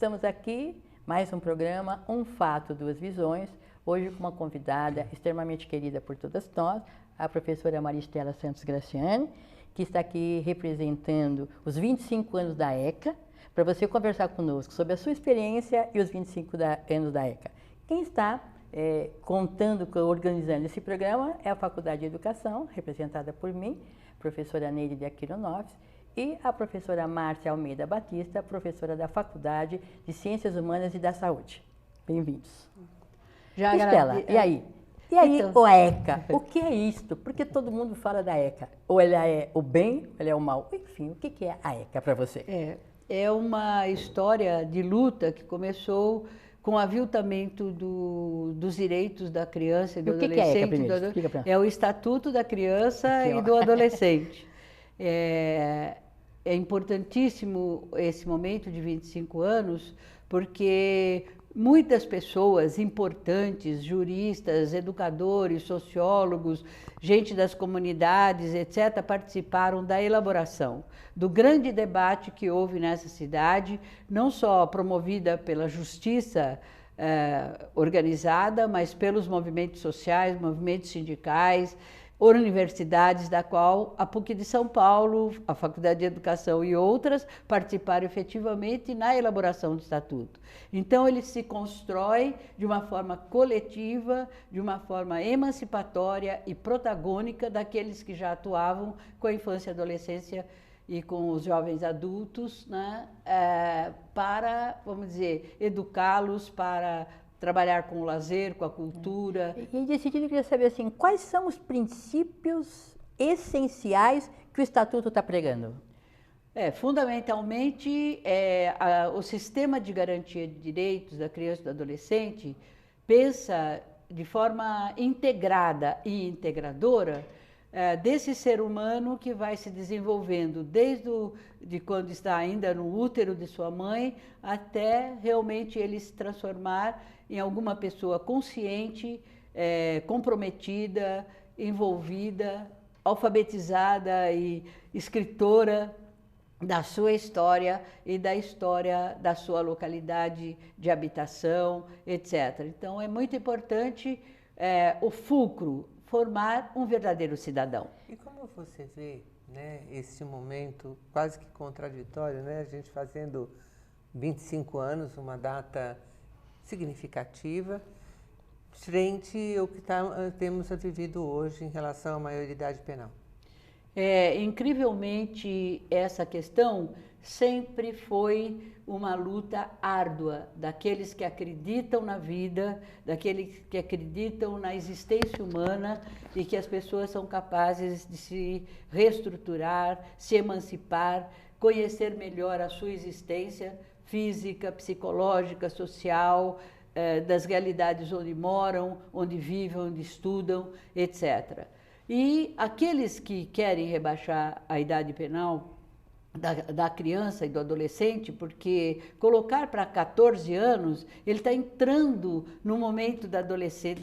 estamos aqui, mais um programa, Um Fato, Duas Visões, hoje com uma convidada extremamente querida por todas nós, a professora Maristela Santos Graciani, que está aqui representando os 25 anos da ECA, para você conversar conosco sobre a sua experiência e os 25 anos da ECA. Quem está organizando esse programa é a Faculdade de Educação, representada por mim, professora Neide de Aquino Noves, e a professora Márcia Almeida Batista, professora da Faculdade de Ciências Humanas e da Saúde. Bem-vindos. Estela, e aí? E aí, então, o ECA, o que é isto? Porque todo mundo fala da ECA. Ou ela é o bem, ou ela é o mal. Enfim, o que é a ECA para você? É uma história de luta que começou com o aviltamento dos direitos da criança e do adolescente. O que é a ECA primeiro? Explica pra nós. É o Estatuto da Criança e do Adolescente. É importantíssimo esse momento de 25 anos, porque muitas pessoas importantes, juristas, educadores, sociólogos, gente das comunidades, etc., participaram da elaboração do grande debate que houve nessa cidade, não só promovida pela justiça organizada, mas pelos movimentos sociais, movimentos sindicais, universidades, da qual a PUC de São Paulo, a Faculdade de Educação e outras participaram efetivamente na elaboração do Estatuto. Então, ele se constrói de uma forma coletiva, de uma forma emancipatória e protagônica daqueles que já atuavam com a infância e adolescência e com os jovens adultos, né, para, vamos dizer, educá-los, para trabalhar com o lazer, com a cultura. E nesse sentido, eu queria saber assim, quais são os princípios essenciais que o Estatuto está pregando? Fundamentalmente, o sistema de garantia de direitos da criança e do adolescente pensa de forma integrada e integradora desse ser humano que vai se desenvolvendo desde de quando está ainda no útero de sua mãe até realmente ele se transformar em alguma pessoa consciente, comprometida, envolvida, alfabetizada e escritora da sua história e da história da sua localidade de habitação, etc. Então, é muito importante o fulcro, formar um verdadeiro cidadão. E como você vê, né, esse momento quase que contraditório, né, a gente fazendo 25 anos, uma data significativa, frente ao que temos vivido hoje em relação à maioridade penal? Incrivelmente, essa questão sempre foi uma luta árdua daqueles que acreditam na vida, daqueles que acreditam na existência humana e que as pessoas são capazes de se reestruturar, se emancipar, conhecer melhor a sua existência física, psicológica, social, das realidades onde moram, onde vivem, onde estudam, etc. E aqueles que querem rebaixar a idade penal da criança e do adolescente, porque colocar para 14 anos, ele está entrando no momento de adolescer,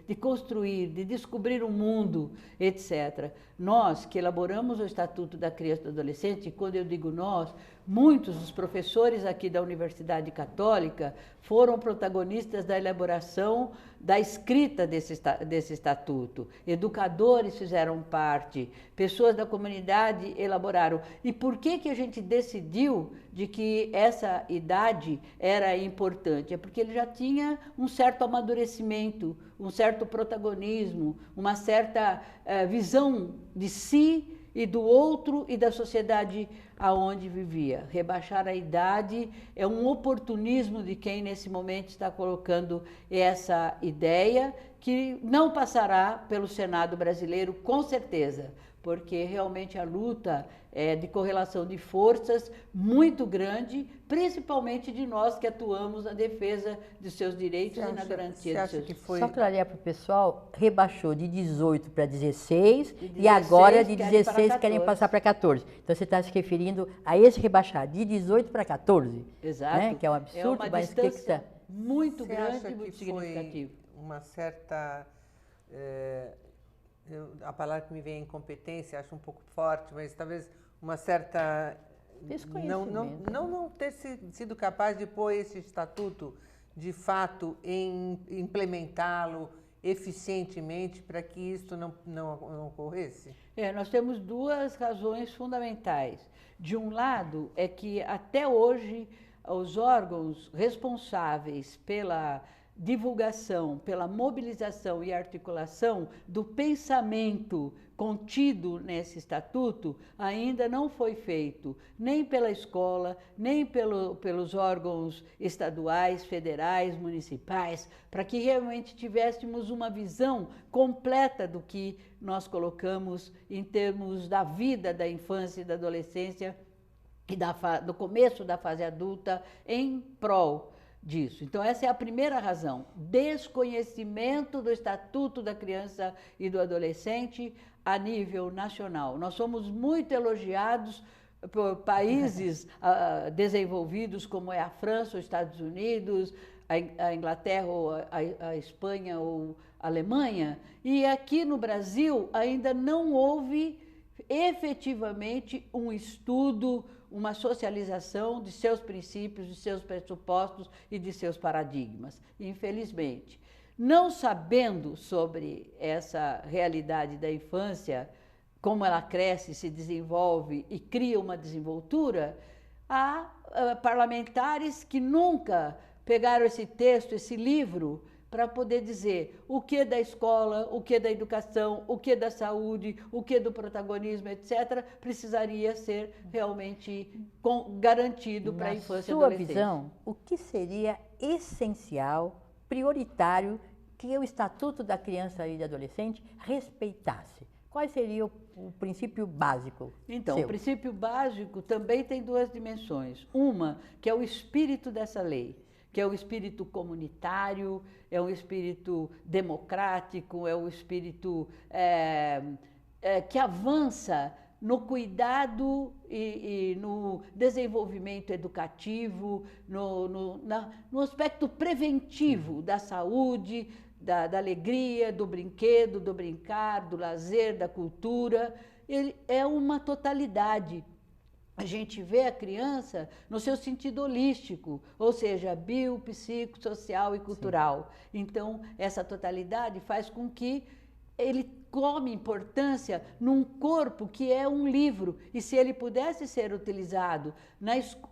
de construir, de descobrir o mundo, etc. Nós que elaboramos o Estatuto da Criança e do Adolescente, quando eu digo nós, muitos dos professores aqui da Universidade Católica foram protagonistas da elaboração, da escrita desse estatuto. Educadores fizeram parte, pessoas da comunidade elaboraram. E por que a gente decidiu de que essa idade era importante? É porque ele já tinha um certo amadurecimento, um certo protagonismo, uma certa visão de si e do outro e da sociedade aonde vivia. Rebaixar a idade é um oportunismo de quem nesse momento está colocando essa ideia que não passará pelo Senado brasileiro, com certeza, porque realmente a luta é de correlação de forças muito grande, principalmente de nós que atuamos na defesa dos seus direitos e na garantia dos seus direitos. Só clarear para o pessoal, rebaixou de 18 para 16 e agora de 16 querem passar para 14. Então você está se referindo a esse rebaixar de 18 para 14? Exato. Né? Que é um absurdo, é uma mas distância muito grande e muito significativa. significativo. Uma certa... a palavra que me vem é incompetência, acho um pouco forte, mas talvez uma certa Desconhecimento. Não ter sido capaz de pôr esse estatuto, de fato, em implementá-lo eficientemente para que isso não ocorresse? Nós temos duas razões fundamentais. De um lado, é que até hoje os órgãos responsáveis pela divulgação, pela mobilização e articulação do pensamento contido nesse estatuto ainda não foi feito, nem pela escola, nem pelos órgãos estaduais, federais, municipais, para que realmente tivéssemos uma visão completa do que nós colocamos em termos da vida da infância e da adolescência e do começo da fase adulta em prol disso. Então, essa é a primeira razão, desconhecimento do Estatuto da Criança e do Adolescente a nível nacional. Nós somos muito elogiados por países desenvolvidos, como é a França, os Estados Unidos, a Inglaterra, ou a Espanha ou a Alemanha, e aqui no Brasil ainda não houve efetivamente um estudo, uma socialização de seus princípios, de seus pressupostos e de seus paradigmas, infelizmente. Não sabendo sobre essa realidade da infância, como ela cresce, se desenvolve e cria uma desenvoltura, há parlamentares que nunca pegaram esse texto, esse livro, para poder dizer o que da escola, o que da educação, o que da saúde, o que do protagonismo, etc., precisaria ser realmente garantido para a infância e adolescência. Na sua visão, o que seria essencial, prioritário, que o Estatuto da Criança e do Adolescente respeitasse? Qual seria o princípio básico? Então, o princípio básico também tem duas dimensões. Uma, que é o espírito dessa lei, que é o espírito comunitário, é um espírito democrático, é um espírito que avança no cuidado e no desenvolvimento educativo, no aspecto preventivo da saúde, da alegria, do brinquedo, do brincar, do lazer, da cultura. Ele é uma totalidade. A gente vê a criança no seu sentido holístico, ou seja, bio, psico, social e cultural. Sim. Então, essa totalidade faz com que ele tome importância num corpo que é um livro. E se ele pudesse ser utilizado,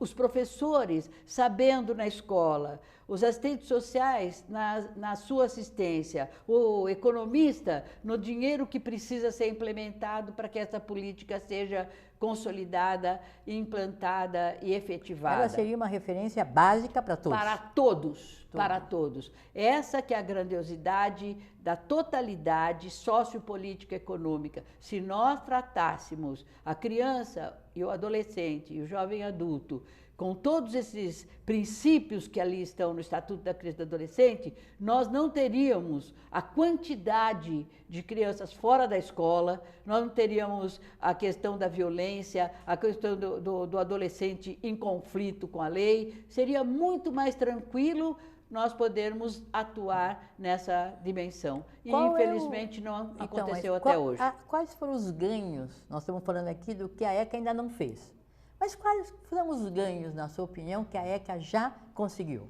os professores sabendo na escola, os assistentes sociais na sua assistência, o economista no dinheiro que precisa ser implementado para que essa política seja consolidada, implantada e efetivada. Ela seria uma referência básica para todos. Para todos, para todos. Essa que é a grandiosidade da totalidade sociopolítica e econômica. Se nós tratássemos a criança e o adolescente e o jovem adulto com todos esses princípios que ali estão no Estatuto da Criança e do Adolescente, nós não teríamos a quantidade de crianças fora da escola, nós não teríamos a questão da violência, a questão do adolescente em conflito com a lei. Seria muito mais tranquilo nós podermos atuar nessa dimensão. E, infelizmente, não aconteceu até hoje. Quais foram os ganhos? Nós estamos falando aqui do que a ECA ainda não fez. Mas quais foram os ganhos, na sua opinião, que a ECA já conseguiu?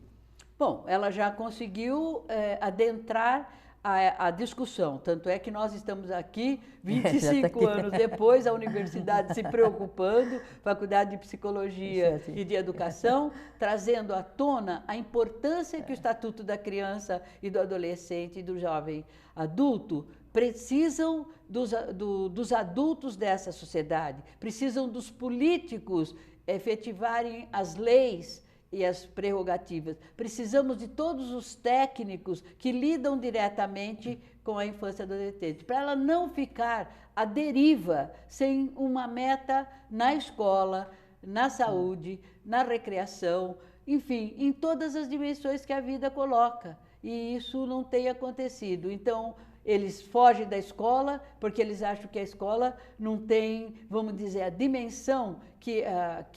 Bom, ela já conseguiu adentrar a discussão, tanto é que nós estamos aqui 25 anos depois, a universidade se preocupando, Faculdade de Psicologia e de Educação, trazendo à tona a importância que o Estatuto da Criança e do Adolescente e do Jovem Adulto precisam dos adultos dessa sociedade, precisam dos políticos efetivarem as leis e as prerrogativas. Precisamos de todos os técnicos que lidam diretamente com a infância e adolescente, para ela não ficar à deriva, sem uma meta na escola, na saúde, na recreação, enfim, em todas as dimensões que a vida coloca. E isso não tem acontecido. Então, eles fogem da escola porque eles acham que a escola não tem, vamos dizer, a dimensão que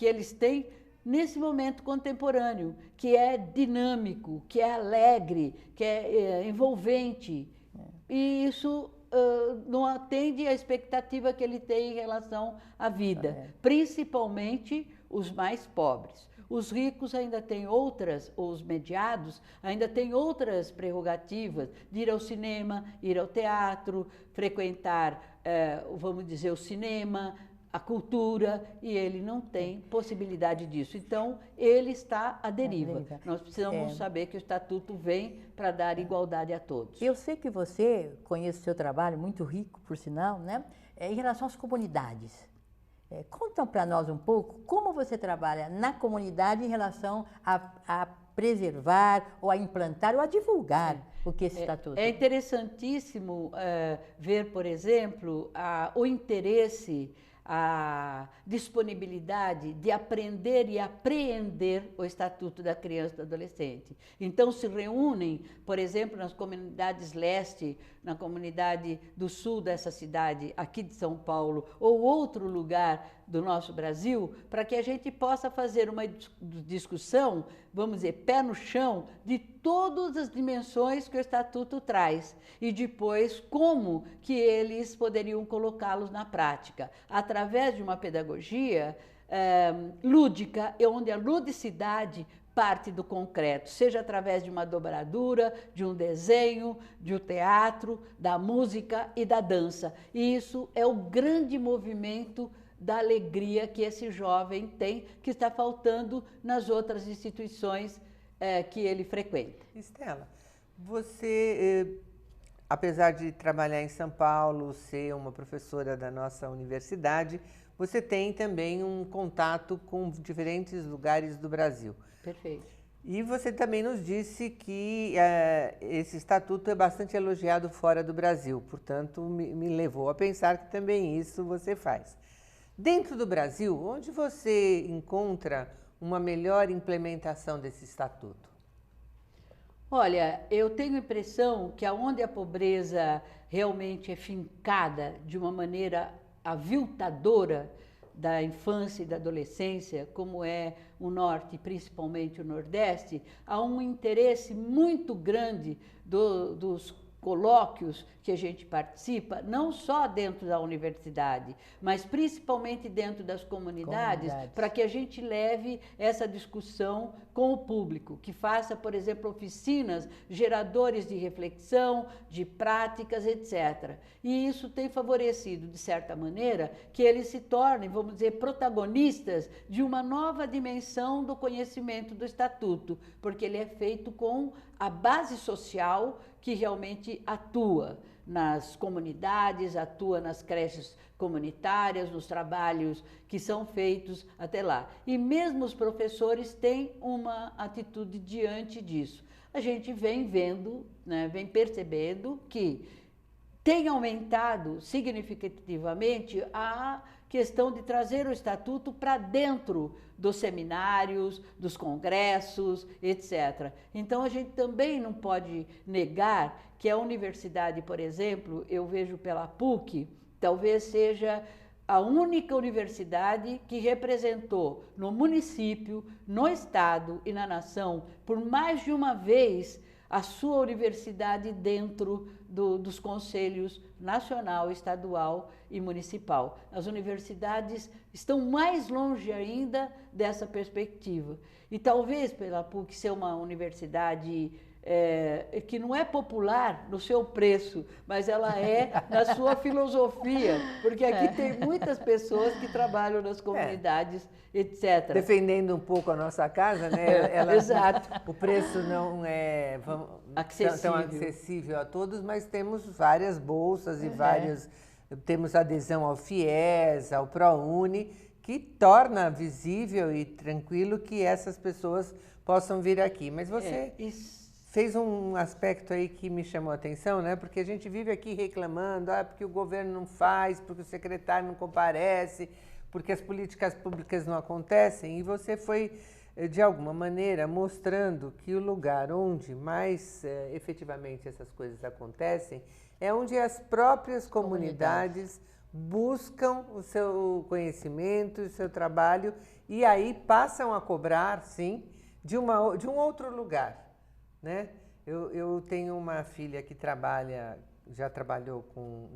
eles têm nesse momento contemporâneo, que é dinâmico, que é alegre, que é envolvente. E isso não atende à expectativa que ele tem em relação à vida, principalmente os mais pobres. Os ricos ainda têm outras, ou os mediados, ainda têm outras prerrogativas de ir ao cinema, ir ao teatro, frequentar, vamos dizer, o cinema, a cultura, e ele não tem possibilidade disso. Então, ele está à deriva. Nós precisamos saber que o Estatuto vem para dar igualdade a todos. Eu sei que você conhece o seu trabalho, muito rico, por sinal, né? Em relação às comunidades. Conta para nós um pouco como você trabalha na comunidade em relação a preservar, ou a implantar, ou a divulgar o que esse estatuto. É interessantíssimo ver, por exemplo, o interesse, a disponibilidade de aprender e apreender o Estatuto da Criança e do Adolescente. Então, se reúnem, por exemplo, nas comunidades leste, na comunidade do sul dessa cidade, aqui de São Paulo, ou outro lugar do nosso Brasil, para que a gente possa fazer uma discussão, vamos dizer, pé no chão, de todas as dimensões que o Estatuto traz e depois como que eles poderiam colocá-los na prática, através de uma pedagogia lúdica, onde a ludicidade parte do concreto, seja através de uma dobradura, de um desenho, de um teatro, da música e da dança. E isso é o grande movimento da alegria que esse jovem tem, que está faltando nas outras instituições que ele frequenta. Estela, você, apesar de trabalhar em São Paulo, ser uma professora da nossa universidade, você tem também um contato com diferentes lugares do Brasil. Perfeito. E você também nos disse que esse estatuto é bastante elogiado fora do Brasil, portanto, me levou a pensar que também isso você faz. Dentro do Brasil, onde você encontra uma melhor implementação desse estatuto? Olha, eu tenho a impressão que aonde a pobreza realmente é fincada de uma maneira aviltadora da infância e da adolescência, como é o Norte e principalmente o Nordeste, há um interesse muito grande dos colóquios que a gente participa, não só dentro da universidade, mas principalmente dentro das comunidades, para que a gente leve essa discussão com o público, que faça, por exemplo, oficinas, geradores de reflexão, de práticas, etc. E isso tem favorecido, de certa maneira, que eles se tornem, vamos dizer, protagonistas de uma nova dimensão do conhecimento do Estatuto, porque ele é feito com a base social que realmente atua nas comunidades, atua nas creches comunitárias, nos trabalhos que são feitos até lá. E mesmo os professores têm uma atitude diante disso. A gente vem vendo, né, vem percebendo que tem aumentado significativamente a questão de trazer o Estatuto para dentro dos seminários, dos congressos, etc. Então, a gente também não pode negar que a universidade, por exemplo, eu vejo pela PUC, talvez seja a única universidade que representou no município, no estado e na nação, por mais de uma vez, a sua universidade dentro dos conselhos nacional, estadual e municipal. As universidades estão mais longe ainda dessa perspectiva. E talvez pela PUC ser uma universidade que não é popular no seu preço, mas ela é na sua filosofia, porque aqui tem muitas pessoas que trabalham nas comunidades, etc. Defendendo um pouco a nossa casa, né? Exato. O preço não é tão acessível a todos, mas temos várias bolsas e temos adesão ao FIES, ao ProUni, que torna visível e tranquilo que essas pessoas possam vir aqui. Mas você fez um aspecto aí que me chamou a atenção, né? Porque a gente vive aqui reclamando, porque o governo não faz, porque o secretário não comparece, porque as políticas públicas não acontecem, e você foi, de alguma maneira, mostrando que o lugar onde mais efetivamente essas coisas acontecem é onde as próprias comunidades buscam o seu conhecimento, o seu trabalho, e aí passam a cobrar, sim, de um outro lugar. Né? Eu tenho uma filha que já trabalhou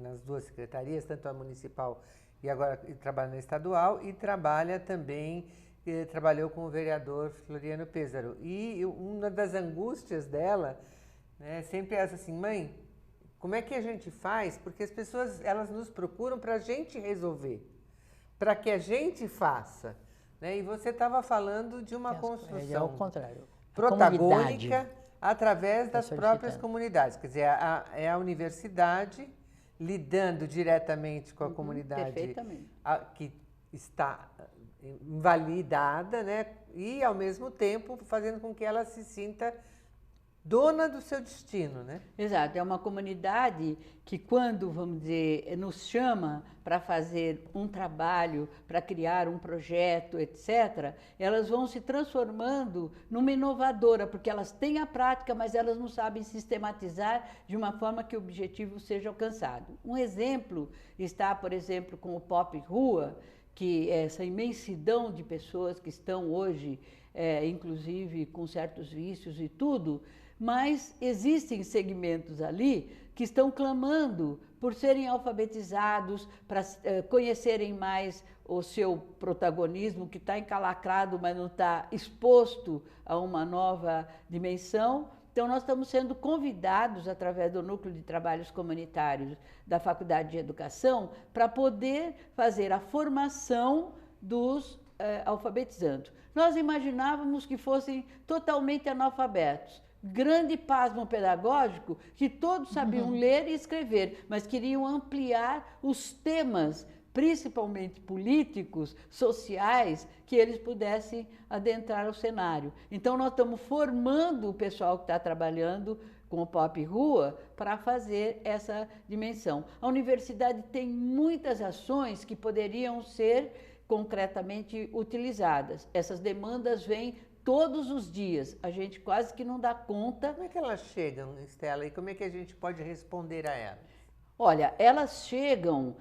nas duas secretarias, tanto a municipal e agora trabalha na estadual, e trabalha também trabalhou com o vereador Floriano Pêssaro. E uma das angústias dela, né, sempre é essa assim, mãe, como é que a gente faz? Porque as pessoas, elas nos procuram para a gente resolver, para que a gente faça. Né? E você estava falando de uma construção ao contrário. protagônica através das próprias comunidades. Quer dizer, é a universidade lidando diretamente com a comunidade que está invalidada, né? E, ao mesmo tempo, fazendo com que ela se sinta dona do seu destino, né? Exato, é uma comunidade que quando, vamos dizer, nos chama para fazer um trabalho, para criar um projeto, etc., elas vão se transformando numa inovadora, porque elas têm a prática, mas elas não sabem sistematizar de uma forma que o objetivo seja alcançado. Um exemplo está, por exemplo, com o Pop Rua, que é essa imensidão de pessoas que estão hoje, inclusive com certos vícios e tudo, mas existem segmentos ali que estão clamando por serem alfabetizados, para conhecerem mais o seu protagonismo, que está encalacrado, mas não está exposto a uma nova dimensão. Então, nós estamos sendo convidados, através do Núcleo de Trabalhos Comunitários da Faculdade de Educação, para poder fazer a formação dos alfabetizandos. Nós imaginávamos que fossem totalmente analfabetos. Grande pasmo pedagógico, que todos sabiam ler e escrever, mas queriam ampliar os temas, principalmente políticos, sociais, que eles pudessem adentrar o cenário. Então, nós estamos formando o pessoal que está trabalhando com o Pop Rua para fazer essa dimensão. A universidade tem muitas ações que poderiam ser concretamente utilizadas. Essas demandas vêm todos os dias, a gente quase que não dá conta. Como é que elas chegam, Estela, e como é que a gente pode responder a elas? Olha, elas chegam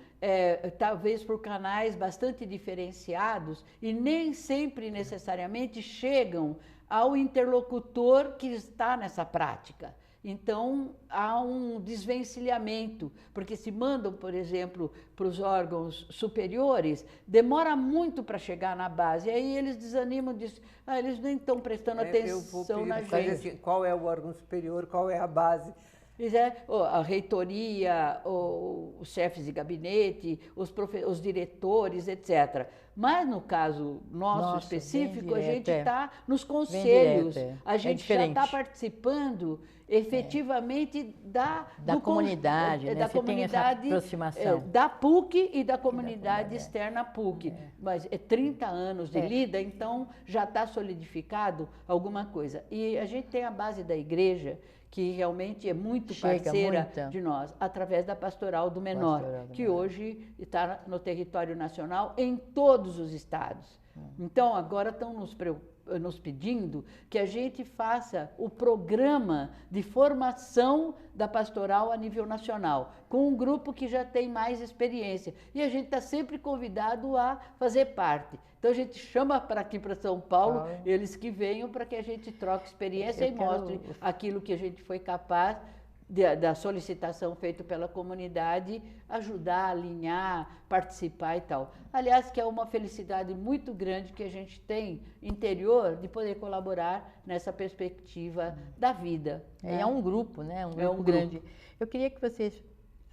talvez por canais bastante diferenciados e nem sempre necessariamente chegam ao interlocutor que está nessa prática. Então, há um desvencilhamento, porque se mandam, por exemplo, para os órgãos superiores, demora muito para chegar na base, e aí eles desanimam, dizem, eles nem estão prestando atenção na gente. Assim, qual é o órgão superior, qual é a base? A reitoria, os chefes de gabinete, os diretores, etc. Mas no caso nosso específico, a gente está nos conselhos, a gente já está participando efetivamente da comunidade, né? da comunidade, tem essa aproximação. Da PUC e da comunidade externa à PUC. Mas é 30 anos de lida, então já está solidificado alguma coisa. E a gente tem a base da igreja, que realmente é muito parceira de nós, através da Pastoral do Menor, que hoje está no território nacional em todos os estados. Então, agora estão nos pedindo que a gente faça o programa de formação da pastoral a nível nacional, com um grupo que já tem mais experiência. E a gente está sempre convidado a fazer parte. Então, a gente chama para aqui, para São Paulo, eles que venham para que a gente troque experiência e mostre aquilo que a gente foi capaz da solicitação feita pela comunidade, ajudar, alinhar, participar e tal. Aliás, que é uma felicidade muito grande que a gente tem interior de poder colaborar nessa perspectiva da vida. É um grupo, né? Um grupo grande. Eu queria que vocês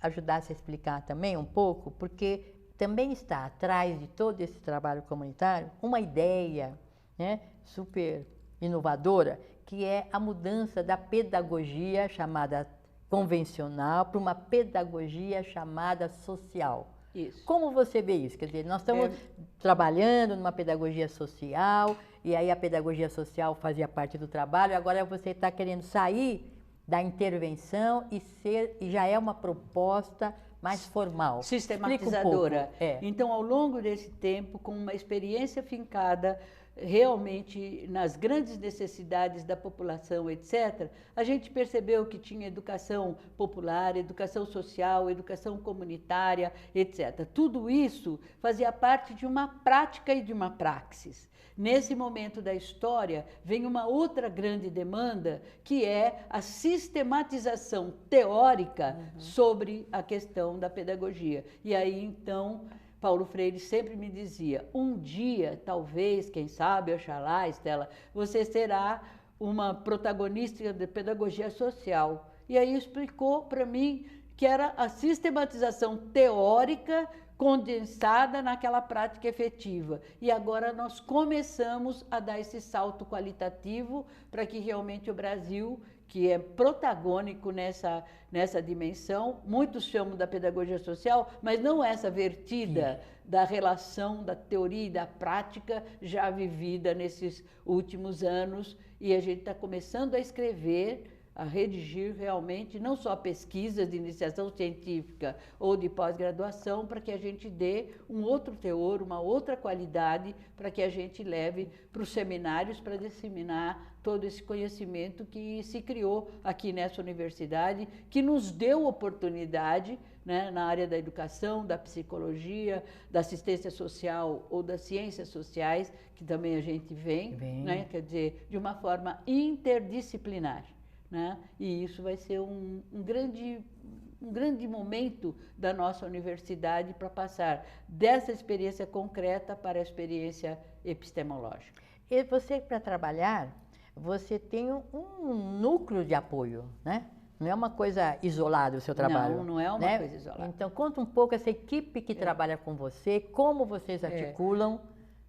ajudassem a explicar também um pouco, porque também está atrás de todo esse trabalho comunitário uma ideia, né, super inovadora, que é a mudança da pedagogia chamada convencional para uma pedagogia chamada social. Isso. Como você vê isso? Quer dizer, nós estamos trabalhando numa pedagogia social, e aí a pedagogia social fazia parte do trabalho, agora você está querendo sair da intervenção e já é uma proposta mais formal. Sistematizadora. Então, ao longo desse tempo, com uma experiência fincada realmente nas grandes necessidades da população, etc., a gente percebeu que tinha educação popular, educação social, educação comunitária, etc. Tudo isso fazia parte de uma prática e de uma praxis. Nesse momento da história, vem uma outra grande demanda, que é a sistematização teórica sobre a questão da pedagogia. E aí, então, Paulo Freire sempre me dizia, um dia, talvez, quem sabe, oxalá, Estela, você será uma protagonista de pedagogia social. E aí explicou para mim que era a sistematização teórica condensada naquela prática efetiva. E agora nós começamos a dar esse salto qualitativo para que realmente o Brasil, que é protagônico nessa dimensão, muitos chamam da pedagogia social, mas não essa vertida da relação da teoria e da prática já vivida nesses últimos anos, e a gente está começando a escrever, a redigir realmente não só pesquisas de iniciação científica ou de pós-graduação, para que a gente dê um outro teor, uma outra qualidade, para que a gente leve para os seminários para disseminar todo esse conhecimento que se criou aqui nessa universidade, que nos deu oportunidade, né, na área da educação, da psicologia, da assistência social ou das ciências sociais, que também a gente vem. Né, quer dizer, de uma forma interdisciplinar. Né? E isso vai ser um grande momento da nossa universidade para passar dessa experiência concreta para a experiência epistemológica. E você, para trabalhar, você tem um núcleo de apoio, né? Não é uma coisa isolada o seu trabalho. Não é uma coisa isolada. Então, conta um pouco essa equipe que trabalha com você, como vocês articulam.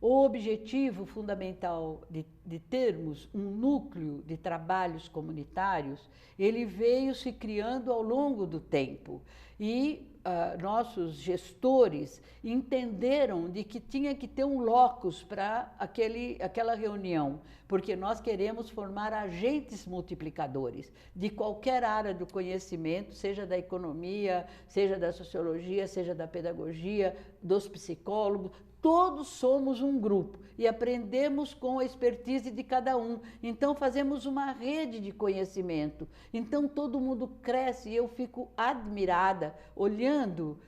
O objetivo fundamental de termos um núcleo de trabalhos comunitários, ele veio se criando ao longo do tempo. E nossos gestores entenderam de que tinha que ter um locus para aquela reunião, porque nós queremos formar agentes multiplicadores de qualquer área do conhecimento, seja da economia, seja da sociologia, seja da pedagogia, dos psicólogos. Todos somos um grupo e aprendemos com a expertise de cada um. Então, fazemos uma rede de conhecimento. Então, todo mundo cresce e eu fico admirada, olhando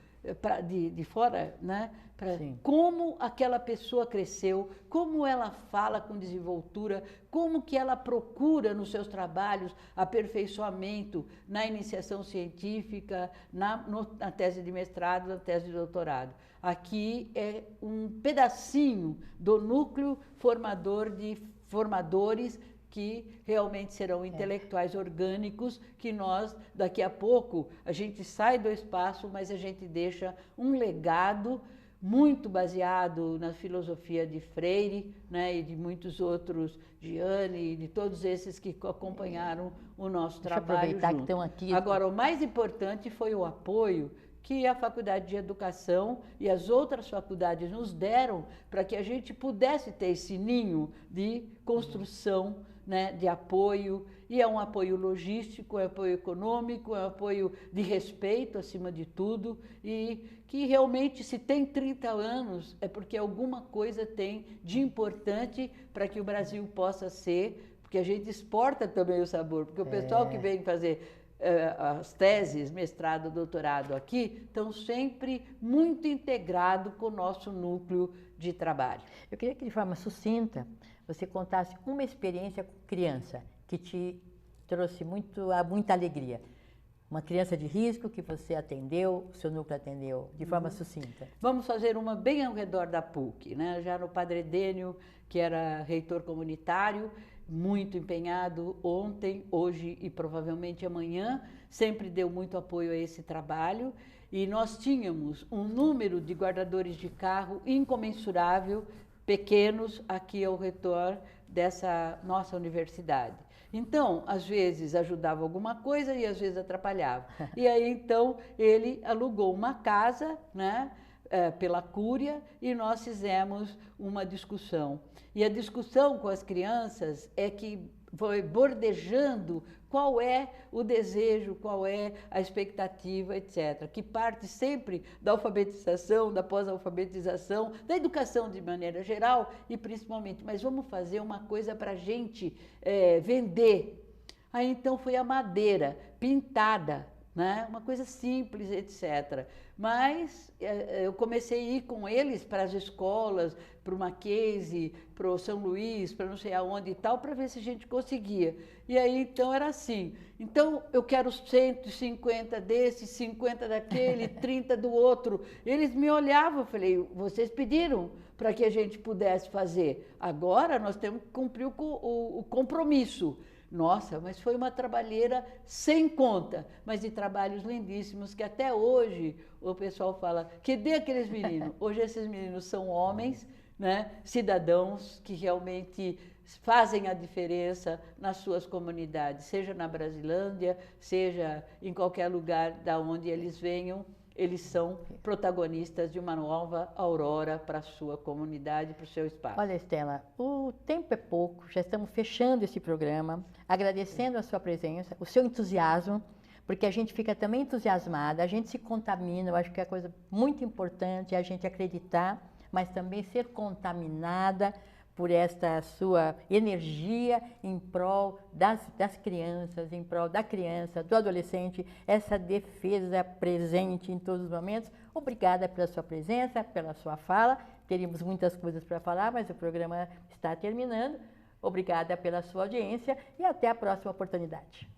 de fora, né, para como aquela pessoa cresceu, como ela fala com desenvoltura, como que ela procura nos seus trabalhos aperfeiçoamento na iniciação científica, na tese de mestrado, na tese de doutorado. Aqui é um pedacinho do núcleo formador de formadores que realmente serão intelectuais orgânicos, que nós, daqui a pouco, a gente sai do espaço, mas a gente deixa um legado muito baseado na filosofia de Freire, né, e de muitos outros, Gianni, de todos esses que acompanharam o nosso trabalho junto. Que estão aqui. Agora, o mais importante foi o apoio que a Faculdade de Educação e as outras faculdades nos deram para que a gente pudesse ter esse ninho de construção, né, de apoio, e é um apoio logístico, é um apoio econômico, é um apoio de respeito acima de tudo, e que realmente, se tem 30 anos, é porque alguma coisa tem de importante para que o Brasil possa ser, porque a gente exporta também o sabor, porque o pessoal que vem fazer as teses, mestrado, doutorado aqui, estão sempre muito integrados com o nosso núcleo de trabalho. Eu queria que, de forma sucinta, você contasse uma experiência com criança que te trouxe muita alegria. Uma criança de risco que você atendeu, o seu núcleo atendeu, de forma sucinta. Vamos fazer uma bem ao redor da PUC, né? Já no Padre Edênio, que era reitor comunitário, muito empenhado ontem, hoje e provavelmente amanhã, sempre deu muito apoio a esse trabalho, e nós tínhamos um número de guardadores de carro incomensurável, pequenos, aqui ao redor dessa nossa universidade. Então, às vezes ajudava alguma coisa e às vezes atrapalhava. E aí, então, ele alugou uma casa, né, pela Cúria, e nós fizemos uma discussão. E a discussão com as crianças é que foi bordejando qual é o desejo, qual é a expectativa, etc. Que parte sempre da alfabetização, da pós-alfabetização, da educação de maneira geral e principalmente, mas vamos fazer uma coisa para a gente vender. Aí então foi a madeira pintada né? Uma coisa simples, etc. Mas eu comecei a ir com eles para as escolas, para o Mackenzie, para o São Luís, para não sei aonde e tal, para ver se a gente conseguia. E aí, então, era assim. Então, eu quero 150 desse, 50 daquele, 30 do outro. Eles me olhavam, eu falei, vocês pediram para que a gente pudesse fazer. Agora, nós temos que cumprir o compromisso. Nossa, mas foi uma trabalheira sem conta, mas de trabalhos lindíssimos, que até hoje o pessoal fala, cadê aqueles meninos? Hoje esses meninos são homens, né, cidadãos que realmente fazem a diferença nas suas comunidades, seja na Brasilândia, seja em qualquer lugar da onde eles venham. Eles são protagonistas de uma nova aurora para a sua comunidade, para o seu espaço. Olha, Estela, o tempo é pouco, já estamos fechando esse programa, agradecendo a sua presença, o seu entusiasmo, porque a gente fica também entusiasmada, a gente se contamina, eu acho que é coisa muito importante a gente acreditar, mas também ser contaminada por esta sua energia em prol das crianças, em prol da criança, do adolescente, essa defesa presente em todos os momentos. Obrigada pela sua presença, pela sua fala. Teríamos muitas coisas para falar, mas o programa está terminando. Obrigada pela sua audiência e até a próxima oportunidade.